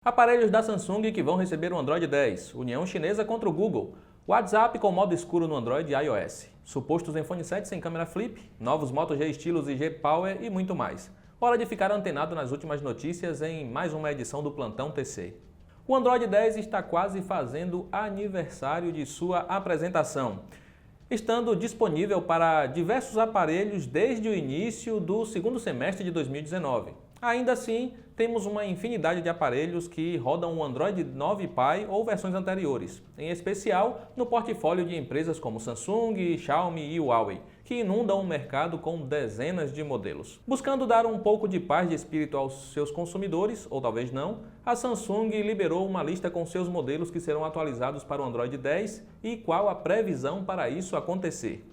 Aparelhos da Samsung que vão receber o Android 10, União Chinesa contra o Google, WhatsApp com modo escuro no Android e iOS, suposto Zenfone 7 sem câmera flip, novos Moto G Estilos e G Power e muito mais. Hora de ficar antenado nas últimas notícias em mais uma edição do Plantão TC. O Android 10 está quase fazendo aniversário de sua apresentação, estando disponível para diversos aparelhos desde o início do segundo semestre de 2019. Ainda assim, temos uma infinidade de aparelhos que rodam o Android 9 Pie ou versões anteriores, em especial no portfólio de empresas como Samsung, Xiaomi e Huawei, que inundam o mercado com dezenas de modelos. Buscando dar um pouco de paz de espírito aos seus consumidores, ou talvez não, a Samsung liberou uma lista com seus modelos que serão atualizados para o Android 10 e qual a previsão para isso acontecer,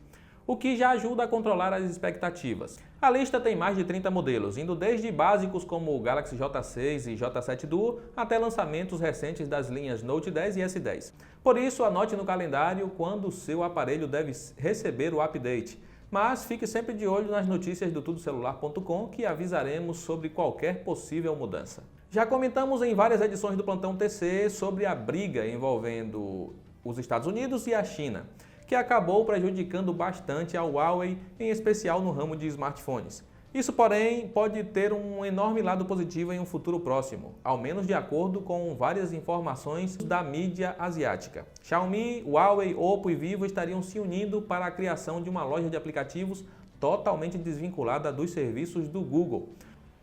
o que já ajuda a controlar as expectativas. A lista tem mais de 30 modelos, indo desde básicos como o Galaxy J6 e J7 Duo até lançamentos recentes das linhas Note 10 e S10. Por isso, anote no calendário quando o seu aparelho deve receber o update. Mas fique sempre de olho nas notícias do tudocelular.com que avisaremos sobre qualquer possível mudança. Já comentamos em várias edições do Plantão TC sobre a briga envolvendo os Estados Unidos e a China, que acabou prejudicando bastante a Huawei, em especial no ramo de smartphones. Isso, porém, pode ter um enorme lado positivo em um futuro próximo, ao menos de acordo com várias informações da mídia asiática. Xiaomi, Huawei, Oppo e Vivo estariam se unindo para a criação de uma loja de aplicativos totalmente desvinculada dos serviços do Google,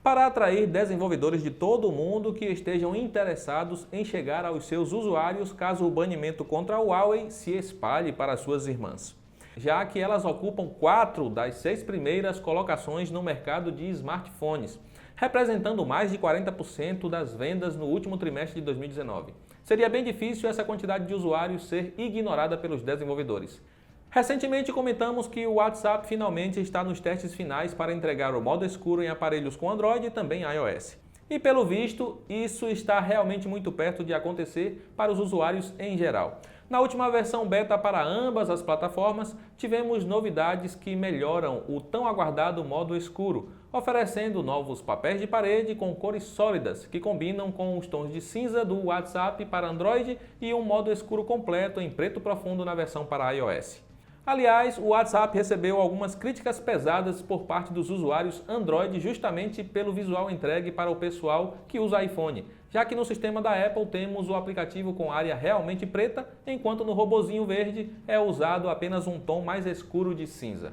para atrair desenvolvedores de todo o mundo que estejam interessados em chegar aos seus usuários caso o banimento contra a Huawei se espalhe para suas irmãs, já que elas ocupam 4 das 6 primeiras colocações no mercado de smartphones, representando mais de 40% das vendas no último trimestre de 2019. Seria bem difícil essa quantidade de usuários ser ignorada pelos desenvolvedores. Recentemente comentamos que o WhatsApp finalmente está nos testes finais para entregar o modo escuro em aparelhos com Android e também iOS. E pelo visto, isso está realmente muito perto de acontecer para os usuários em geral. Na última versão beta para ambas as plataformas, tivemos novidades que melhoram o tão aguardado modo escuro, oferecendo novos papéis de parede com cores sólidas que combinam com os tons de cinza do WhatsApp para Android e um modo escuro completo em preto profundo na versão para iOS. Aliás, o WhatsApp recebeu algumas críticas pesadas por parte dos usuários Android justamente pelo visual entregue para o pessoal que usa iPhone, já que no sistema da Apple temos o aplicativo com área realmente preta, enquanto no robozinho verde é usado apenas um tom mais escuro de cinza.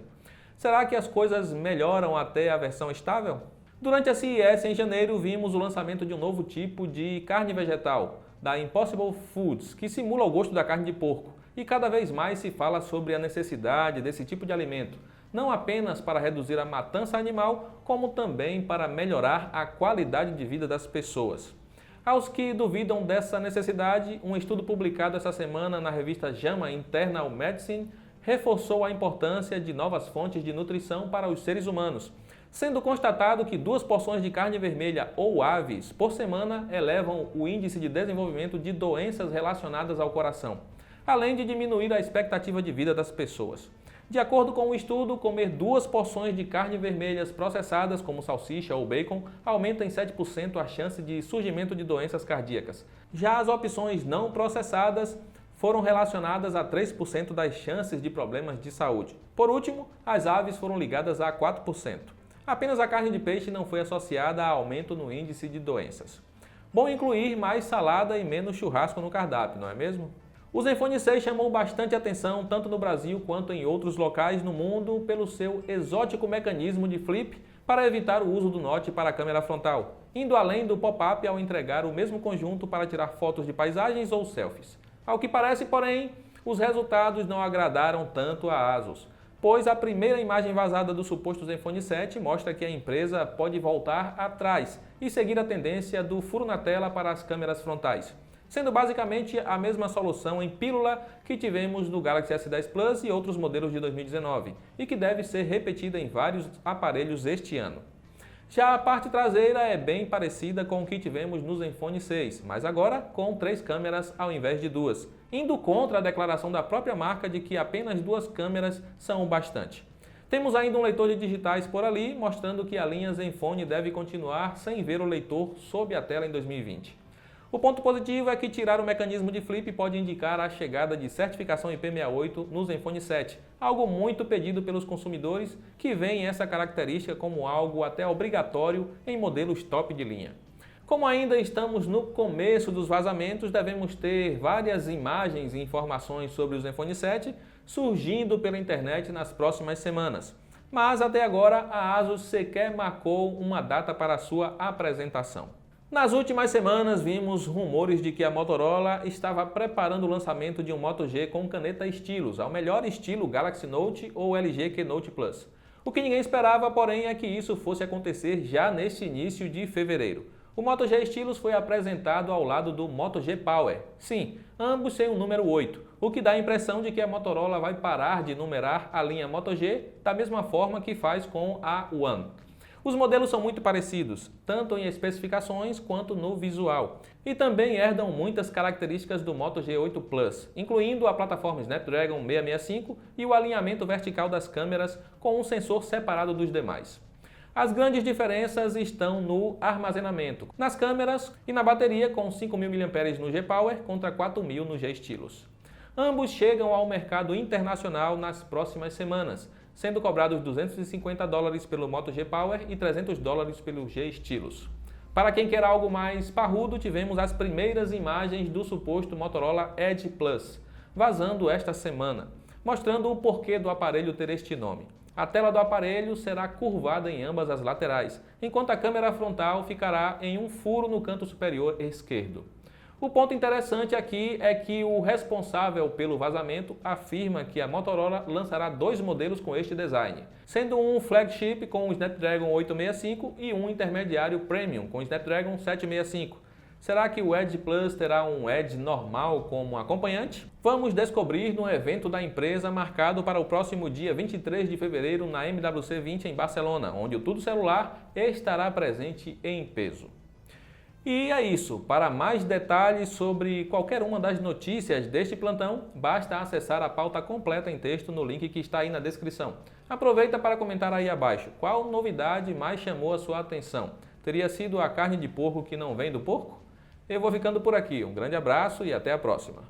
Será que as coisas melhoram até a versão estável? Durante a CES em janeiro vimos o lançamento de um novo tipo de carne vegetal, da Impossible Foods, que simula o gosto da carne de porco. E cada vez mais se fala sobre a necessidade desse tipo de alimento, não apenas para reduzir a matança animal, como também para melhorar a qualidade de vida das pessoas. Aos que duvidam dessa necessidade, um estudo publicado essa semana na revista JAMA Internal Medicine reforçou a importância de novas fontes de nutrição para os seres humanos, sendo constatado que 2 porções de carne vermelha ou aves por semana elevam o índice de desenvolvimento de doenças relacionadas ao coração, além de diminuir a expectativa de vida das pessoas. De acordo com o estudo, comer 2 porções de carne vermelhas processadas, como salsicha ou bacon, aumenta em 7% a chance de surgimento de doenças cardíacas. Já as opções não processadas foram relacionadas a 3% das chances de problemas de saúde. Por último, as aves foram ligadas a 4%. Apenas a carne de peixe não foi associada a aumento no índice de doenças. Bom incluir mais salada e menos churrasco no cardápio, não é mesmo? O Zenfone 6 chamou bastante atenção tanto no Brasil quanto em outros locais no mundo pelo seu exótico mecanismo de flip para evitar o uso do Note para a câmera frontal, indo além do pop-up ao entregar o mesmo conjunto para tirar fotos de paisagens ou selfies. Ao que parece, porém, os resultados não agradaram tanto a ASUS, pois a primeira imagem vazada do suposto Zenfone 7 mostra que a empresa pode voltar atrás e seguir a tendência do furo na tela para as câmeras frontais, sendo basicamente a mesma solução em pílula que tivemos no Galaxy S10 Plus e outros modelos de 2019, e que deve ser repetida em vários aparelhos este ano. Já a parte traseira é bem parecida com o que tivemos no Zenfone 6, mas agora com 3 câmeras ao invés de 2, indo contra a declaração da própria marca de que apenas 2 câmeras são o bastante. Temos ainda um leitor de digitais por ali, mostrando que a linha Zenfone deve continuar sem ver o leitor sob a tela em 2020. O ponto positivo é que tirar o mecanismo de flip pode indicar a chegada de certificação IP68 no Zenfone 7, algo muito pedido pelos consumidores que veem essa característica como algo até obrigatório em modelos top de linha. Como ainda estamos no começo dos vazamentos, devemos ter várias imagens e informações sobre o Zenfone 7 surgindo pela internet nas próximas semanas. Mas até agora a ASUS sequer marcou uma data para sua apresentação. Nas últimas semanas vimos rumores de que a Motorola estava preparando o lançamento de um Moto G com caneta Stylus, ao melhor estilo Galaxy Note ou LG Keynote Plus. O que ninguém esperava, porém, é que isso fosse acontecer já neste início de fevereiro. O Moto G Stylus foi apresentado ao lado do Moto G Power. Sim, ambos sem o número 8, o que dá a impressão de que a Motorola vai parar de numerar a linha Moto G da mesma forma que faz com a One. Os modelos são muito parecidos, tanto em especificações quanto no visual, e também herdam muitas características do Moto G8 Plus, incluindo a plataforma Snapdragon 665 e o alinhamento vertical das câmeras com um sensor separado dos demais. As grandes diferenças estão no armazenamento, nas câmeras e na bateria com 5.000 mAh no G-Power contra 4.000 no G-Stylus. Ambos chegam ao mercado internacional nas próximas semanas, sendo cobrados $250 pelo Moto G Power e $300 pelo G Stylus. Para quem quer algo mais parrudo, tivemos as primeiras imagens do suposto Motorola Edge Plus, vazando esta semana, mostrando o porquê do aparelho ter este nome. A tela do aparelho será curvada em ambas as laterais, enquanto a câmera frontal ficará em um furo no canto superior esquerdo. O ponto interessante aqui é que o responsável pelo vazamento afirma que a Motorola lançará 2 modelos com este design, sendo um flagship com o Snapdragon 865 e um intermediário premium com o Snapdragon 765. Será que o Edge Plus terá um Edge normal como acompanhante? Vamos descobrir no evento da empresa marcado para o próximo dia 23 de fevereiro na MWC 20 em Barcelona, onde o Tudo Celular estará presente em peso. E é isso. Para mais detalhes sobre qualquer uma das notícias deste plantão, basta acessar a pauta completa em texto no link que está aí na descrição. Aproveita para comentar aí abaixo qual novidade mais chamou a sua atenção. Teria sido a carne de porco que não vem do porco? Eu vou ficando por aqui. Um grande abraço e até a próxima.